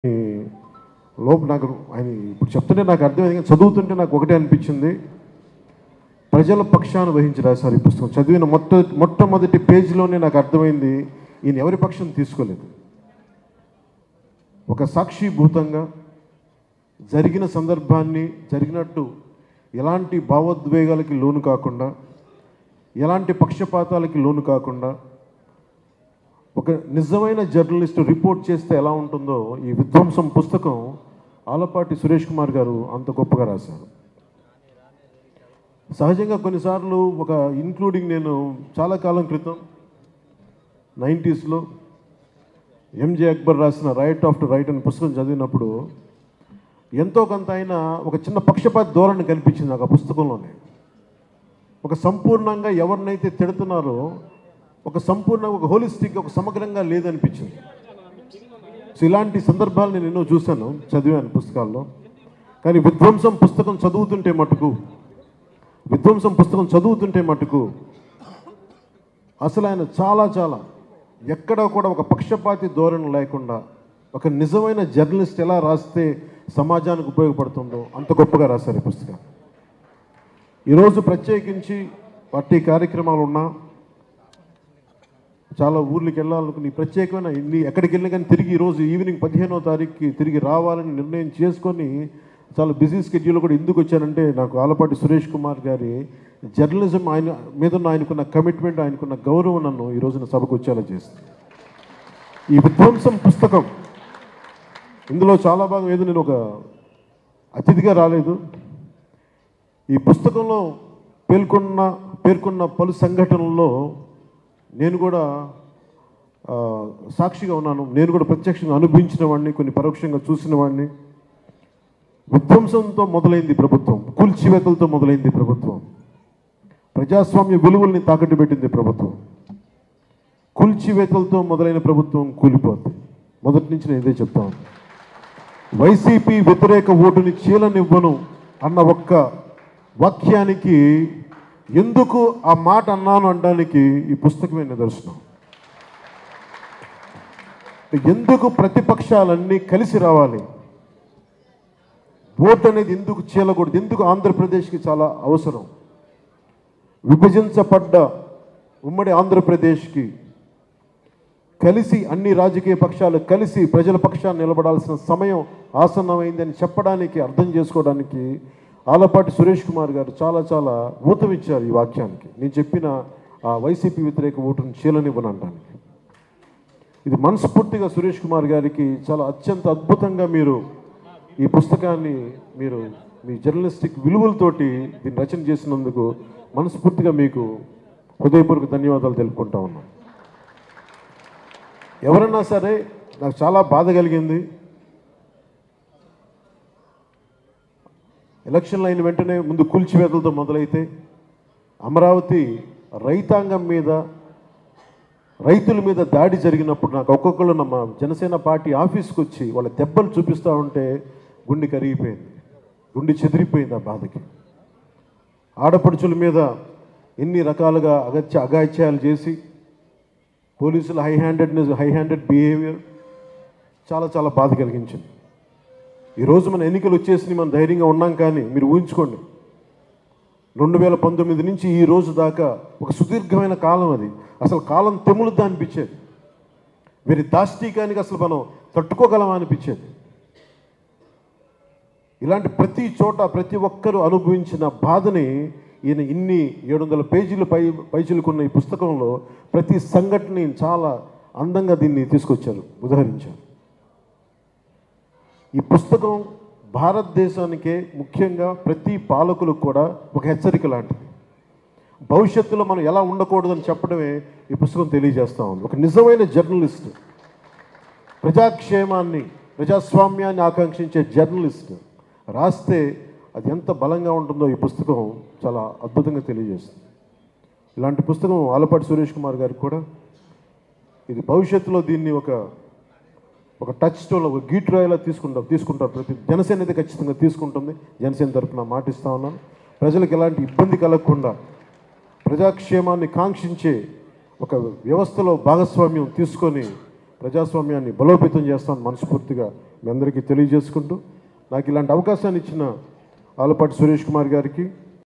లోపు నాకు ఆయన ఇప్పుడు చెప్తుంటే నాకు అర్థమైంది, చదువుతుంటే నాకు ఒకటే అనిపించింది, ప్రజల పక్షాన్ని వహించి రాశారు ఈ పుస్తకం. చదివిన మొట్టమొదటి పేజీలోనే నాకు అర్థమైంది, ఈయన ఎవరి పక్షం తీసుకోలేదు. ఒక సాక్షిభూతంగా జరిగిన సందర్భాన్ని జరిగినట్టు ఎలాంటి భావోద్వేగాలకి లోను కాకుండా, ఎలాంటి పక్షపాతాలకి లోను కాకుండా, ఒక నిజమైన జర్నలిస్ట్ రిపోర్ట్ చేస్తే ఎలా ఉంటుందో ఈ విధ్వంసం పుస్తకం ఆలపాటి సురేష్ కుమార్ గారు అంత గొప్పగా రాశారు. సహజంగా కొన్నిసార్లు ఒక ఇంక్లూడింగ్ నేను చాలా కాలం క్రితం 90స్లో ఎంజే అక్బర్ రాసిన రైట్ ఆఫ్టర్ రైట్ అనే పుస్తకం చదివినప్పుడు ఎంతో కొంత అయినా ఒక చిన్న పక్షపాత ధోరణి కనిపించింది నాకు ఆ పుస్తకంలోనే. ఒక సంపూర్ణంగా ఎవరినైతే తిడుతున్నారో ఒక సంపూర్ణంగా ఒక హోలిస్టిక్ ఒక సమగ్రంగా లేదనిపించింది. సో ఇలాంటి సందర్భాలు నేను ఎన్నో చూశాను, చదివాను పుస్తకాల్లో. కానీ విధ్వంసం పుస్తకం చదువుతుంటే మటుకు అసలు ఆయన చాలా ఎక్కడా కూడా ఒక పక్షపాతి ధోరణి లేకుండా ఒక నిజమైన జర్నలిస్ట్ ఎలా రాస్తే సమాజానికి ఉపయోగపడుతుందో అంత గొప్పగా రాశారు ఈ పుస్తకం. ఈరోజు ప్రత్యేకించి పార్టీ కార్యక్రమాలు ఉన్నా, చాలా ఊర్లకి వెళ్ళాలనుకుని ప్రత్యేకమైన ఎక్కడికి వెళ్ళినా కానీ తిరిగి ఈరోజు ఈవినింగ్ 15వ తారీఖుకి తిరిగి రావాలని నిర్ణయం చేసుకొని చాలా బిజీ స్కెడ్యూల్ కూడా ఎందుకు వచ్చానంటే, నాకు ఆలపాటి సురేష్ కుమార్ గారి జర్నలిజం ఆయన మీద ఆయనకున్న కమిట్మెంట్, ఆయనకున్న గౌరవం నన్ను ఈ రోజున సభకు వచ్చేలా చేస్తుంది. ఈ విధ్వంసం పుస్తకం ఇందులో చాలా భాగం ఏదో నేను ఒక అతిథిగా రాలేదు. ఈ పుస్తకంలో పేర్కొన్న పలు సంఘటనల్లో నేను కూడా సాక్షిగా ఉన్నాను. నేను కూడా ప్రత్యక్షంగా అనుభవించిన వాడిని, కొన్ని పరోక్షంగా చూసిన వాడిని. విధ్వంసంతో మొదలైంది ప్రభుత్వం, కూల్చివేతలతో మొదలైంది ప్రభుత్వం, ప్రజాస్వామ్య విలువల్ని తాకట్టు పెట్టింది ప్రభుత్వం. కూల్చివేతలతో మొదలైన ప్రభుత్వం కూలిపోతుంది. మొదటి నుంచి నేను ఇదే చెప్తాను. వైసీపీ వ్యతిరేక ఓటుని చీలనివ్వను అన్న ఒక్క వాక్యానికి ఎందుకు ఆ మాట అన్నాను అనడానికి ఈ పుస్తకమే నిదర్శనం. ఎందుకు ప్రతిపక్షాలన్నీ కలిసి రావాలి, ఓటు అనేది ఎందుకు చీలకూడదు, ఎందుకు ఆంధ్రప్రదేశ్కి చాలా అవసరం. విభజించబడ్డ ఉమ్మడి ఆంధ్రప్రదేశ్కి కలిసి అన్ని రాజకీయ పక్షాలు కలిసి ప్రజల పక్షాన్ని నిలబడాల్సిన సమయం ఆసన్నమైందని చెప్పడానికి, అర్థం చేసుకోవడానికి ఆలపాటి సురేష్ కుమార్ గారు చాలా ఊతమిచ్చారు ఈ వాక్యానికి. నేను చెప్పిన ఆ వైసీపీ వ్యతిరేక ఓటును చీలనివ్వనడానికి. ఇది మనస్ఫూర్తిగా సురేష్ కుమార్ గారికి చాలా అత్యంత అద్భుతంగా మీరు ఈ పుస్తకాన్ని మీరు మీ జర్నలిస్టిక్ విలువలతోటి దీన్ని రచన చేసినందుకు మనస్ఫూర్తిగా మీకు హృదయపూర్వక ధన్యవాదాలు తెలుపుకుంటా ఉన్నాను. ఎవరన్నా సరే, నాకు చాలా బాధ కలిగింది. ఎలక్షన్లు అయిన వెంటనే ముందు కూల్చివేతలతో మొదలైతే అమరావతి రైతాంగం మీద, రైతుల మీద దాడి జరిగినప్పుడు నాకు ఒక్కొక్కరు ನಮ್ಮ జనసేన పార్టీ ఆఫీస్కి వచ్చి వాళ్ళ దెబ్బలు చూపిస్తూ ఉంటే గుండె కరిగిపోయింది, గుండె చెదిరిపోయింది ఆ బాధకి. ఆడపడుచుల మీద ఎన్ని రకాలుగా అగాత్యాలు చేసి పోలీసుల హై హ్యాండెడ్ బిహేవియర్ చాలా బాధ కలిగించింది. ఈరోజు మన ఎన్నికలు వచ్చేసి మనం ధైర్యంగా ఉన్నాం. కానీ మీరు ఊహించుకోండి, 2019 నుంచి ఈ రోజు దాకా ఒక సుదీర్ఘమైన కాలం. అది అసలు కాలం తెములుద్దా అనిపించేది. వీరి దాష్టీకానికి అసలు మనం తట్టుకోగలమా అనిపించేది. ఇలాంటి ప్రతి చోట ప్రతి ఒక్కరూ అనుభవించిన బాధని ఈయన ఇన్ని 700 పేజీలు పైచిలుకున్న ఈ పుస్తకంలో ప్రతి సంఘటనని చాలా అందంగా దీన్ని తీసుకొచ్చారు, ఉదహరించారు. ఈ పుస్తకం భారతదేశానికే, ముఖ్యంగా ప్రతి పాలకులకు కూడా ఒక హెచ్చరిక లాంటిది. భవిష్యత్తులో మనం ఎలా ఉండకూడదని చెప్పడమే ఈ పుస్తకం తెలియజేస్తూ ఉంది. ఒక నిజమైన జర్నలిస్ట్, ప్రజాక్షేమాన్ని ప్రజాస్వామ్యాన్ని ఆకాంక్షించే జర్నలిస్ట్ రాస్తే అది ఎంత బలంగా ఉంటుందో ఈ పుస్తకం చాలా అద్భుతంగా తెలియజేస్తుంది. ఇలాంటి పుస్తకం ఆలపాటి సురేష్ కుమార్ గారికి కూడా ఇది భవిష్యత్తులో దీన్ని ఒక టచ్ స్టోన్, ఒక గీట్రాయిలా తీసుకుంటారు. ప్రతి జనసేన అయితే ఖచ్చితంగా తీసుకుంటుంది. జనసేన తరఫున మాటిస్తూ ఉన్నాను. ప్రజలకు ఎలాంటి ఇబ్బంది కలగకుండా ప్రజాక్షేమాన్ని కాంక్షించే ఒక వ్యవస్థలో భాగస్వామ్యం తీసుకొని ప్రజాస్వామ్యాన్ని బలోపేతం చేస్తామని మనస్ఫూర్తిగా మీ అందరికీ తెలియజేసుకుంటూ నాకు ఇలాంటి అవకాశాన్ని ఇచ్చిన ఆలపాటి సురేష్ కుమార్ గారికి